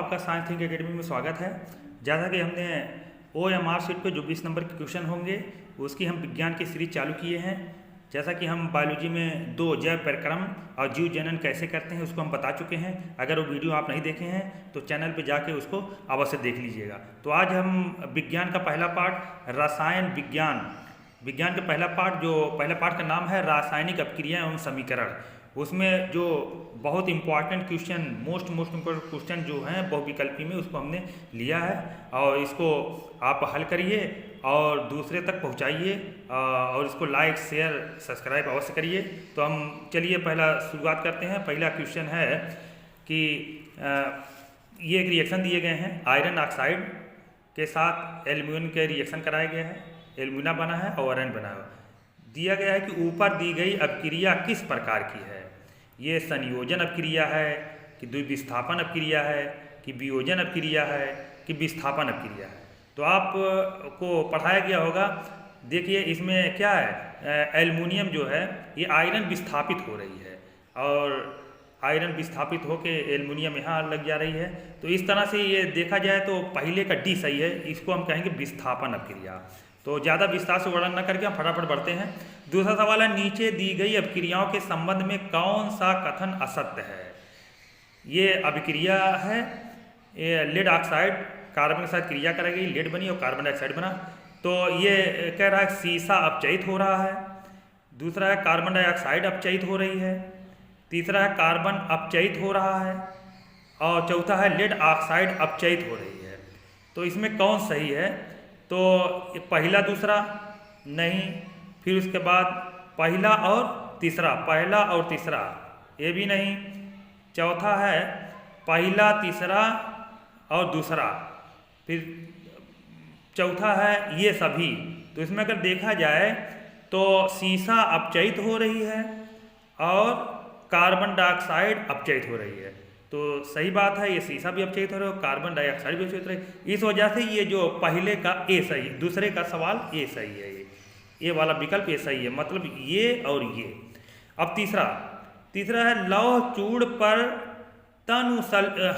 आपका science think academy में स्वागत है। जैसा कि हमने OMR शीट पे जो 20 नंबर के क्वेश्चन होंगे उसकी हम विज्ञान की सीरीज चालू किए हैं। जैसा कि हम बायोलॉजी में 2 जैव परिक्रम और जीव जनन कैसे करते हैं उसको हम बता चुके हैं। अगर वो वीडियो आप नहीं देखे हैं तो चैनल पे जाके उसको अवश्य देख लीजिएगा। तो आज हम विज्ञान का पहला पार्ट रसायन विज्ञान का पहला पार्ट का नाम है रासायनिक अपक्रिया एवं समीकरण। उसमें जो बहुत important question most important question जो हैं बहुविकल्पी में उसको हमने लिया है और इसको आप हल करिए और दूसरे तक पहुंचाइए और इसको लाइक शेयर सब्सक्राइब अवश्य करिए। तो हम चलिए पहला शुरुआत करते हैं। पहला क्वेश्चन है कि ये एक रिएक्शन दिए गए हैं, आयरन ऑक्साइड के साथ एल्यूमिनियम के रिएक्शन कराया गया है, एल्यूमिना बना है और आयरन बना है। दिया गया है कि ऊपर दी गई अपक्रिया किस प्रकार की है। ये संयोजन अपक्रिया है कि द्विविस्थापन अपक्रिया है कि वियोजन अपक्रिया है कि विस्थापन अपक्रिया है। तो आपको पढ़ाया गया होगा। देखिए इसमें क्या है, एल्युमिनियम जो है ये आयरन विस्थापित हो रही है और आयरन विस्थापित होकर एल्युमिनियम यहाँ लग जा रही है। तो इस तरह से ये देखा जाए तो पहले का डी सही है, इसको हम कहेंगे विस्थापन अपक्रिया। तो ज़्यादा विस्तार से वर्णन न करके हम फटाफट बढ़ते हैं। दूसरा सवाल है, नीचे दी गई अभिक्रियाओं के संबंध में कौन सा कथन असत्य है। ये अभिक्रिया है, ये लेड ऑक्साइड कार्बन के साथ क्रिया कराई, लेड बनी और कार्बन डाइऑक्साइड बना। तो ये कह रहा है सीसा अपचयित हो रहा है। दूसरा है कार्बन डाइऑक्साइड अपचयित हो रही है। तीसरा है कार्बन अपचयित हो रहा है और चौथा है लेड ऑक्साइड अपचयित हो रही है। तो इसमें कौन सही है। तो पहला दूसरा नहीं, फिर उसके बाद पहला और तीसरा ये भी नहीं। चौथा है पहला तीसरा और दूसरा, फिर चौथा है ये सभी। तो इसमें अगर देखा जाए तो सीसा अपचयित हो रही है और कार्बन डाइऑक्साइड अपचयित हो रही है। तो सही बात है, ये सीसा भी अपचयित हो रहा है और कार्बन डाइऑक्साइड भी अपचयित हो रही है। इस वजह से ये जो पहले का ए सही है, दूसरे का सवाल ए सही है, ये वाला विकल्प ये सही है, मतलब ये और ये। अब तीसरा है लौह चूड़ पर तनु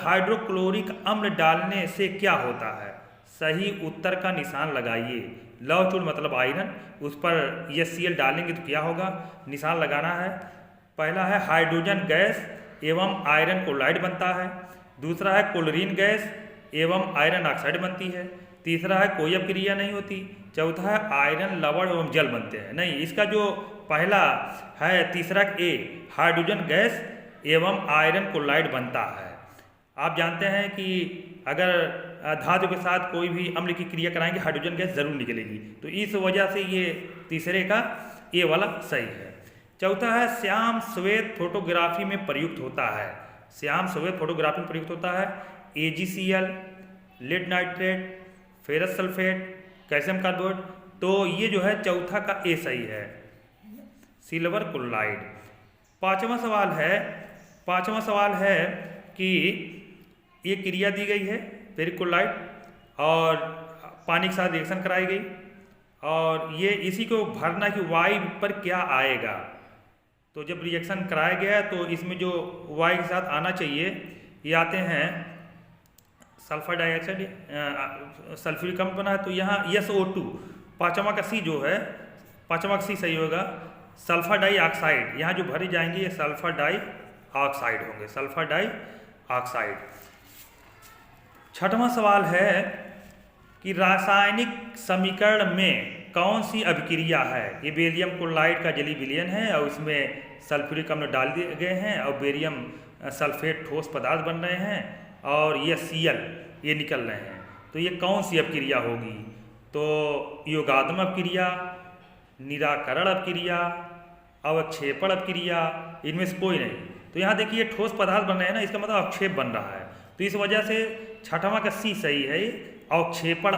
हाइड्रोक्लोरिक अम्ल डालने से क्या होता है। सही उत्तर का निशान लगाइए। लौह चूड़ मतलब आयरन, उस पर HCl डालेंगे तो क्या होगा, निशान लगाना है। पहला है हाइड्रोजन गैस एवं आयरन क्लोराइड बनता है। दूसरा है क्लोरीन गैस एवं आयरन ऑक्साइड बनती है। तीसरा है कोई अपक्रिया नहीं होती। चौथा है आयरन लवण एवं जल बनते हैं। नहीं, इसका जो पहला है तीसरा ए हाइड्रोजन गैस एवं आयरन क्लोराइड बनता है। आप जानते हैं कि अगर धातु के साथ कोई भी अम्ल की क्रिया कराएंगे हाइड्रोजन गैस जरूर निकलेगी। तो इस वजह से ये तीसरे का ए वाला सही है। चौथा है श्याम श्वेत फोटोग्राफी में प्रयुक्त होता है। श्याम श्वेत फोटोग्राफी में प्रयुक्त होता है AgCl, lead nitrate, ferrous sulphate, calcium carbonate. तो ये जो है चौथा का ए सही है, सिल्वर क्लोराइड। पांचवा सवाल है कि ये क्रिया दी गई है फेरिक क्लोराइड और पानी के साथ रिएक्शन कराई गई और ये इसी को भरना कि वायु पर क्या आएगा। तो जब रिएक्शन कराया गया तो इसमें जो वायु के साथ आना चाहिए ये आते हैं सल्फर डाइऑक्साइड, सल्फ्यूरिक अम्ल बना है। तो यहाँ SO2, पाँचवा का सी जो है, पाँचवा का सी सही होगा। सल्फर डाइऑक्साइड यहाँ जो भरी जाएंगे ये सल्फर डाइऑक्साइड होंगे, सल्फर डाइऑक्साइड। छठवां सवाल है कि रासायनिक समीकरण में कौन सी अभिक्रिया है। ये बेरियम क्लोराइड का जलीय विलयन है और इसमें सल्फ्यूरिक अम्ल डाल दिए गए हैं और बेरियम सल्फेट ठोस पदार्थ बन रहे हैं और ये Cl ये निकल रहे हैं। तो ये कौन सी अपक्रिया होगी। तो योगात्मक अपक्रिया, निराकरण अपक्रिया, अवक्षेपण अपक्रिया, इनमें से कोई नहीं। तो यहाँ देखिए ठोस पदार्थ बन रहे हैं ना, इसका मतलब अवक्षेप बन रहा है। तो इस वजह से छठवां का सी सही है, अवक्षेपण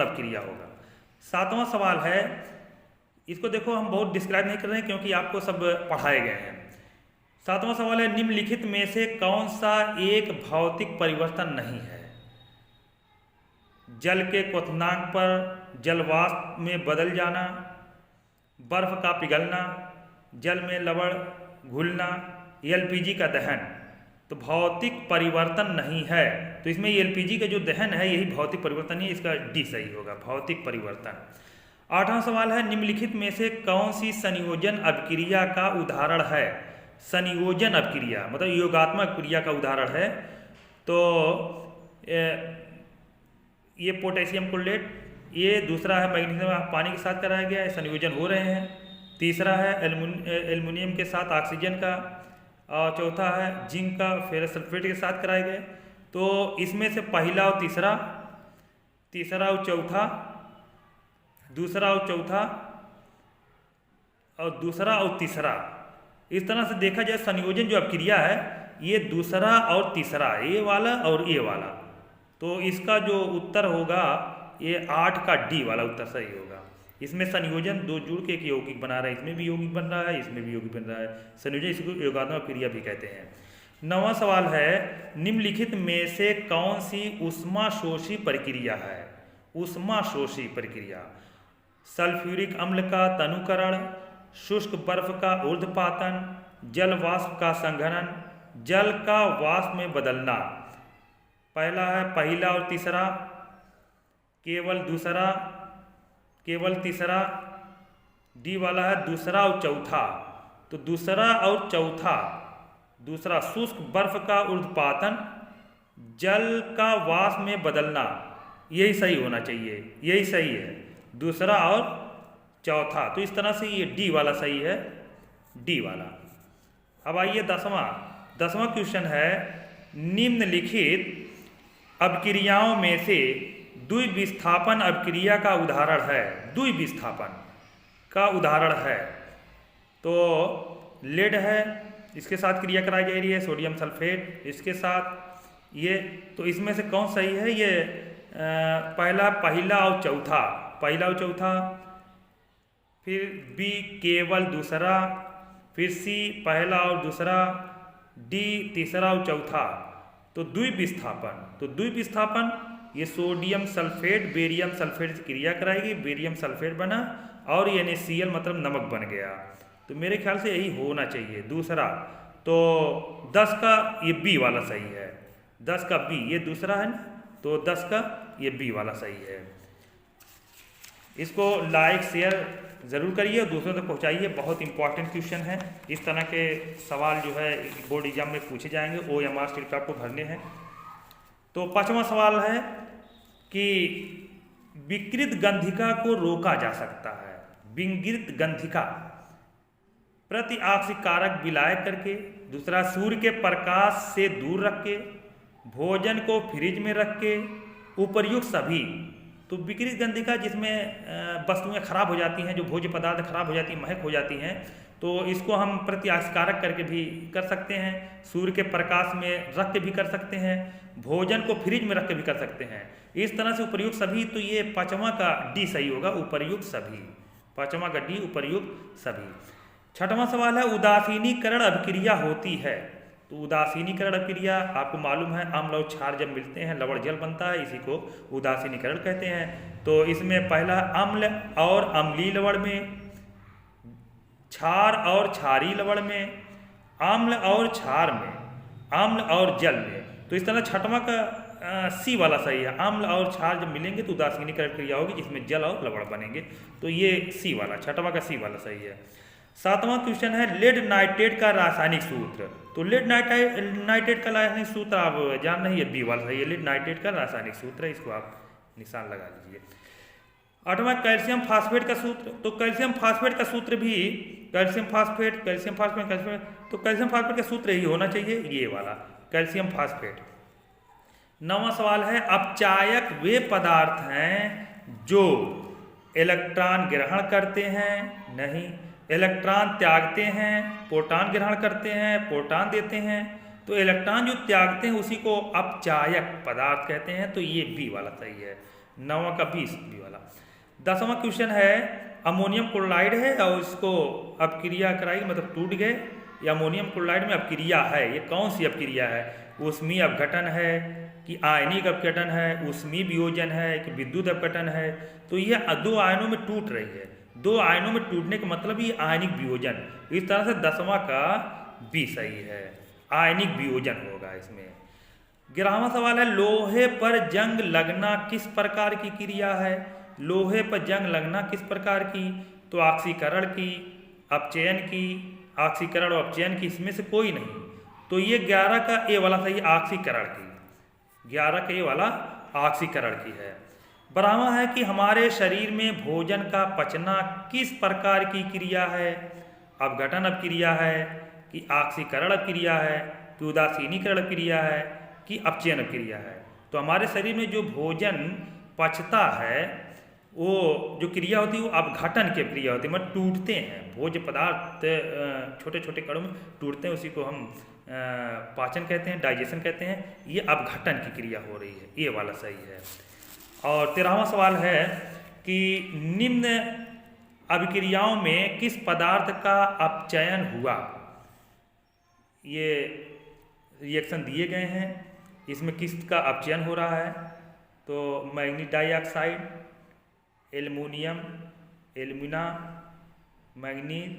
अपक्रिया होगा। सातवां सवाल है, इसको देखो हम बहुत डिस्क्राइब नहीं कर रहे हैं क्योंकि आपको सब पढ़ाए गए हैं। सातवां सवाल है, निम्नलिखित में से कौन सा एक भौतिक परिवर्तन नहीं है। जल के क्वथनांक पर जलवाष्प में बदल जाना, बर्फ का पिघलना, जल में लवण घुलना, LPG का दहन। तो भौतिक परिवर्तन नहीं है। तो इसमें एलपीजी का जो दहन है यही भौतिक परिवर्तन है, इसका डी सही होगा, भौतिक परिवर्तन। 8वां सवाल है निम्नलिखित में से कौन सी संयोजन अभिक्रिया का उदाहरण है। संयोजन अभिक्रिया मतलब योगात्मक क्रिया का उदाहरण है। तो ये पोटेशियम क्लोरेट, ये दूसरा है मैग्नीशियम पानी के साथ कराया गया है, संयोजन हो रहे हैं। तीसरा है एल्युमिनियम के साथ ऑक्सीजन का, और चौथा है जिंक का फेरस सल्फेट के साथ कराए गए। तो इसमें से पहला और तीसरा, तीसरा और चौथा, दूसरा और चौथा और दूसरा और तीसरा, इस तरह से देखा जाए संयोजन जो अभिक्रिया है ये दूसरा और तीसरा, ये वाला और ये वाला। तो इसका जो उत्तर होगा ये 8 का डी वाला उत्तर सही होगा। इसमें संयोजन दो जुड़ के एक यौगिक बना रहा है, इसमें भी यौगिक बन रहा है, इसमें भी यौगिक बन रहा है। संयोजन इसको योगात्मक क्रिया भी कहते हैं। 9वां सवाल है निम्नलिखित में से कौन सी ऊष्माशोषी प्रक्रिया है। ऊष्माशोषी प्रक्रिया, सल्फ्यूरिक अम्ल का तनुकरण, शुष्क बर्फ का ऊर्ध्वपातन, जल वाष्प का संघनन, जल का वाष्प में बदलना। पहला है पहला और तीसरा, केवल दूसरा, केवल तीसरा। डी वाला है दूसरा और चौथा। तो दूसरा और चौथा, दूसरा शुष्क बर्फ का ऊर्ध्वपातन, जल का वाष्प में बदलना, यही सही होना चाहिए, यही सही है, दूसरा और चौथा। तो इस तरह से ये डी वाला सही है, डी वाला। अब आइए 10वां क्वेश्चन है निम्नलिखित अभिक्रियाओं में से द्विविस्थापन अभिक्रिया का उदाहरण है। द्विविस्थापन का उदाहरण है तो लेड है, इसके साथ क्रिया कराई जा रही है, सोडियम सल्फेट इसके साथ ये। तो इसमें से कौन सही है, ये पहला और चौथा, पहला और चौथा, फिर बी केवल दूसरा, फिर सी पहला और दूसरा, डी तीसरा और चौथा। तो द्विविस्थापन, तो द्विविस्थापन ये सोडियम सल्फेट बेरियम सल्फेट से क्रिया कराएगी, बेरियम सल्फेट बना और ये NaCl मतलब नमक बन गया। तो मेरे ख्याल से यही होना चाहिए दूसरा। तो 10 का ये बी वाला सही है, 10 का बी, ये दूसरा है ना, तो 10 का ये बी वाला सही है। इसको लाइक शेयर ज़रूर करिए और दूसरों तक पहुंचाइए, बहुत इंपॉर्टेंट क्वेश्चन है। इस तरह के सवाल जो है बोर्ड एग्जाम में पूछे जाएंगे, OMR शीट आपको भरने हैं। तो 5वां सवाल है कि विकृत गंधिका को रोका जा सकता है। विकृत गंधिका प्रति ऑक्सीकारक विलायक करके, दूसरा सूर्य के प्रकाश से दूर रख के, भोजन को फ्रिज में रख के, उपर्युक्त सभी। तो विकृत गंधिका जिसमें वस्तुएं खराब हो जाती हैं, जो भोज्य पदार्थ खराब हो जाती हैं, महक हो जाती हैं, तो इसको हम प्रति ऑक्सीकारक करके भी कर सकते हैं, सूर्य के प्रकाश में रख के भी कर सकते हैं, भोजन को फ्रिज में रख के भी कर सकते हैं। इस तरह से उपर्युक्त सभी, तो ये 5वां का डी सही होगा, उपर्युक्त सभी, 5वां का डी उपर्युक्त सभी। 6वां सवाल है उदासीनीकरण अभिक्रिया होती है। तो उदासीनीकरण अभिक्रिया आपको मालूम है, अम्ल और क्षार जब मिलते हैं लवण जल बनता है, इसी को उदासीनीकरण कहते हैं। तो इसमें पहला अम्ल और अम्लीय लवण में, क्षार और क्षारीय लवण में, अम्ल और क्षार में, अम्ल और जल में। तो इस तरह 6वां का सी वाला सही है, अम्ल और क्षार जब मिलेंगे तो उदासीनीकरण क्रिया होगी जिसमें जल और लवण बनेंगे। तो ये सी वाला, 6वां का सी वाला सही है। 7वां क्वेश्चन है लेड नाइट्रेट का रासायनिक सूत्र। तो लेड नाइट्रेट का रासायनिक सूत्र आप जान नहीं है, बी वाला सही है, लेड नाइट्रेट का रासायनिक सूत्र है, इसको आप निशान लगा लीजिए। 8वां कैल्शियम फास्फेट का सूत्र। तो कैल्शियम फास्फेट का सूत्र भी कैल्शियम फास्फेट, तो कैल्शियम फास्फेट का सूत्र यही होना चाहिए, ये वाला कैल्शियम फास्फेट। 9वां सवाल है अपचायक वे पदार्थ हैं जो इलेक्ट्रॉन ग्रहण करते हैं, नहीं, इलेक्ट्रॉन त्यागते हैं, प्रोटॉन ग्रहण करते हैं, प्रोटॉन देते हैं। तो इलेक्ट्रॉन जो त्यागते हैं उसी को अपचायक पदार्थ कहते हैं, तो ये बी वाला सही है, 9वां का बी वाला। 10वां क्वेश्चन है अमोनियम क्लोराइड है और इसको अपक्रिया कराई, मतलब टूट गए, या अमोनियम क्लोराइड में अपक्रिया है, ये कौन सी अपक्रिया है, ऊष्मीय अपघटन है कि आयनिक अपघटन है, ऊष्मीय वियोजन है कि विद्युत अपघटन है। तो ये 2 आयनों में टूट रही है, 2 आयनों में टूटने का मतलब ये आयनिक वियोजन। इस तरह से 10वां का बी सही है, आयनिक वियोजन होगा इसमें। 11वां सवाल है लोहे पर जंग लगना किस प्रकार की क्रिया है। लोहे पर जंग लगना किस प्रकार की, तो ऑक्सीकरण की, अपचयन की, ऑक्सीकरण और अपचयन की, इसमें से कोई नहीं। तो ये 11 का ए वाला सही, ऑक्सीकरण की, 11 का ए वाला ऑक्सीकरण की है। 12वां है कि हमारे शरीर में भोजन का पचना किस प्रकार की क्रिया है। अपघटन अपक्रिया है कि ऑक्सीकरण अपक्रिया है कि उदासीनीकरण अपक्रिया है कि अपचयन अपक्रिया है। तो हमारे शरीर में जो भोजन पचता है वो जो क्रिया होती है वो अपघटन की क्रिया होती है, मतलब टूटते हैं भोज्य पदार्थ, छोटे छोटे कणों में टूटते हैं, उसी को हम पाचन कहते हैं, डाइजेशन कहते हैं। ये अपघटन की क्रिया हो रही है, ये वाला सही है। और 13वां सवाल है कि निम्न अभिक्रियाओं में किस पदार्थ का अपचयन हुआ। ये रिएक्शन दिए गए हैं, इसमें किसका अपचयन हो रहा है, तो manganese dioxide, aluminium, alumina, manganese,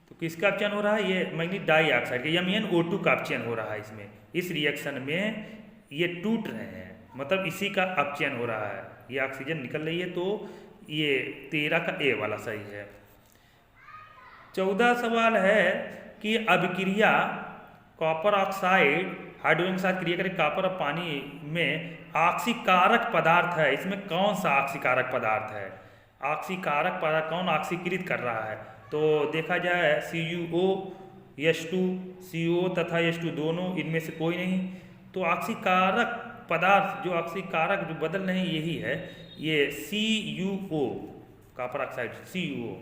तो किसका अपचयन हो रहा है, ये मैग्नीज डाइऑक्साइड का MnO2 का अपचयन हो रहा है इसमें। इस रिएक्शन में ये टूट रहे हैं, मतलब इसी का अपचयन हो रहा है, ये ऑक्सीजन निकल रही है, तो ये 13 का ए वाला सही है। 14 सवाल है कि अभिक्रिया कॉपर ऑक्साइड हाइड्रोजन के साथ क्रिया करें कॉपर और पानी में ऑक्सीकारक पदार्थ है, इसमें कौन सा ऑक्सीकारक पदार्थ है। ऑक्सीकारक पदार्थ कौन ऑक्सीकृत कर रहा है, तो देखा जाए CuO, H2, CO तथा H2 दोनों, इनमें से कोई नहीं। तो ऑक्सीकारक पदार्थ जो ऑक्सीकारक जो बदल रहे हैं यही है, ये CuO, कॉपर ऑक्साइड CuO।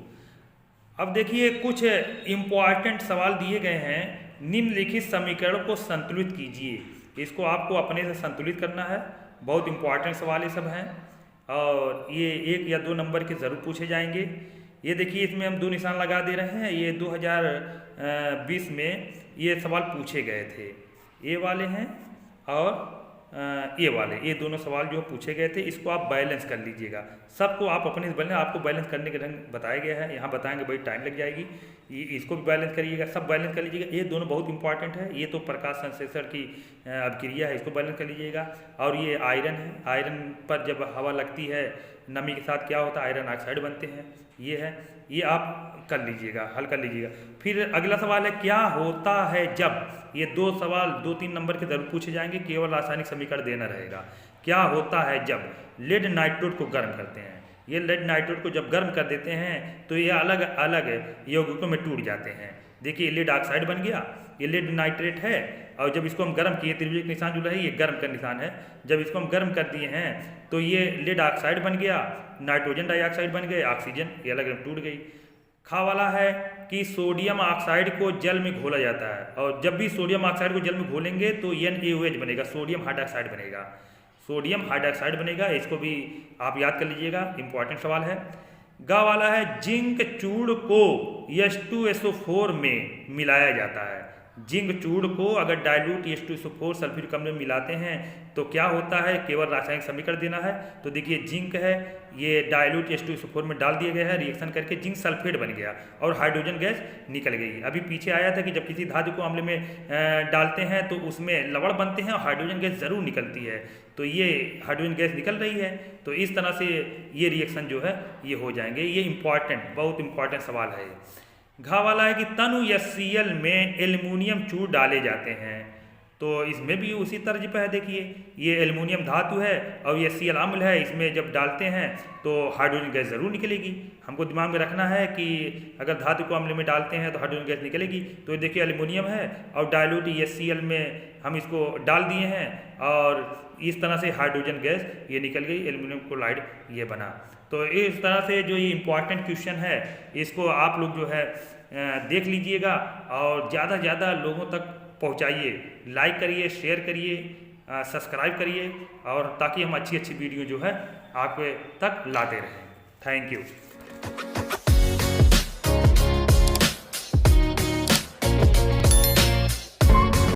अब देखिए कुछ इम्पॉर्टेंट सवाल दिए गए हैं। निम्नलिखित समीकरण को संतुलित कीजिए, इसको आपको अपने से संतुलित करना है। बहुत इम्पॉर्टेंट सवाल ये सब हैं और ये 1 या 2 नंबर के ज़रूर पूछे जाएंगे। ये देखिए इसमें हम 2 निशान लगा दे रहे हैं, ये 2020 में ये सवाल पूछे गए थे, ये वाले हैं और ये वाले, ये दोनों सवाल जो पूछे गए थे, इसको आप बैलेंस कर लीजिएगा। सबको आप अपने बैलेंस, आपको बैलेंस करने के ढंग बताया गया है, यहाँ बताएंगे भाई टाइम लग जाएगी, ये इसको भी बैलेंस करिएगा, सब बैलेंस कर लीजिएगा। ये दोनों बहुत इंपॉर्टेंट है, ये तो प्रकाश संश्लेषण की अभिक्रिया है, इसको बैलेंस कर लीजिएगा। और ये आयरन है, आयरन पर जब हवा लगती है नमी के साथ क्या होता है, आयरन ऑक्साइड बनते हैं, ये है, ये आप कर लीजिएगा, हल कर लीजिएगा। फिर अगला सवाल है क्या होता है जब, ये 2 सवाल 2-3 नंबर के जरूर पूछे जाएंगे, केवल रासायनिक समीकरण देना रहेगा। क्या होता है जब लेड नाइट्रोड को गर्म करते हैं, ये लेड नाइट्रोड को जब गर्म कर देते हैं तो ये अलग अलग यौगिकों में टूट जाते हैं। देखिए लेड ऑक्साइड बन गया, ये लेड नाइट्रेट है, और जब इसको हम गर्म किए, त्रिभुज का निशान जो है ये गर्म का निशान है, जब इसको हम गर्म कर दिए हैं तो ये लेड ऑक्साइड बन गया, नाइट्रोजन डाइऑक्साइड बन गए, ऑक्सीजन ये अलग अलग टूट गई। खा वाला है कि सोडियम ऑक्साइड को जल में घोला जाता है, और जब भी सोडियम ऑक्साइड को जल में घोलेंगे तो NaOH बनेगा, सोडियम हाइड्रॉक्साइड बनेगा, सोडियम हाइड्रॉक्साइड बनेगा, इसको भी आप याद कर लीजिएगा, इंपॉर्टेंट सवाल है। गा वाला है जिंक चूड़ को H2SO4 में मिलाया जाता है। जिंक चूड़ को अगर डाइल्यूट H2SO4 सल्फ्यूरिक अम्ल में मिलाते हैं तो क्या होता है, केवल रासायनिक समीकरण देना है। तो देखिए जिंक है, ये डाइल्यूट H2SO4 में डाल दिया गया है, रिएक्शन करके जिंक सल्फेट बन गया और हाइड्रोजन गैस निकल गई। अभी पीछे आया था कि जब किसी धातु को अम्ल में डालते हैं तो उसमें लवण बनते हैं और हाइड्रोजन गैस ज़रूर निकलती है, तो ये हाइड्रोजन गैस निकल रही है, तो इस तरह से ये रिएक्शन जो है ये हो जाएंगे। ये इंपॉर्टेंट, बहुत इंपॉर्टेंट सवाल है। घा वाला है कि तनु HCl में एल्युमिनियम चूड़ डाले जाते हैं, तो इसमें भी उसी तर्ज पर है। देखिए ये एल्युमिनियम धातु है और ये HCl अम्ल है, इसमें जब डालते हैं तो हाइड्रोजन गैस ज़रूर निकलेगी। हमको दिमाग में रखना है कि अगर धातु को अम्ल में डालते हैं तो हाइड्रोजन गैस निकलेगी। तो देखिए एल्युमिनियम है और डाइल्यूट HCl में हम इसको डाल दिए हैं और इस तरह से हाइड्रोजन गैस ये निकल गई, एल्युमिनियम क्लोराइड ये बना। तो इस तरह से जो ये इम्पॉर्टेंट क्वेश्चन है इसको आप लोग जो है देख लीजिएगा और ज़्यादा से ज़्यादा लोगों तक पहुंचाइए, लाइक करिए, शेयर करिए, सब्सक्राइब करिए, और ताकि हम अच्छी अच्छी वीडियो जो है आप तक लाते रहें। Thank you.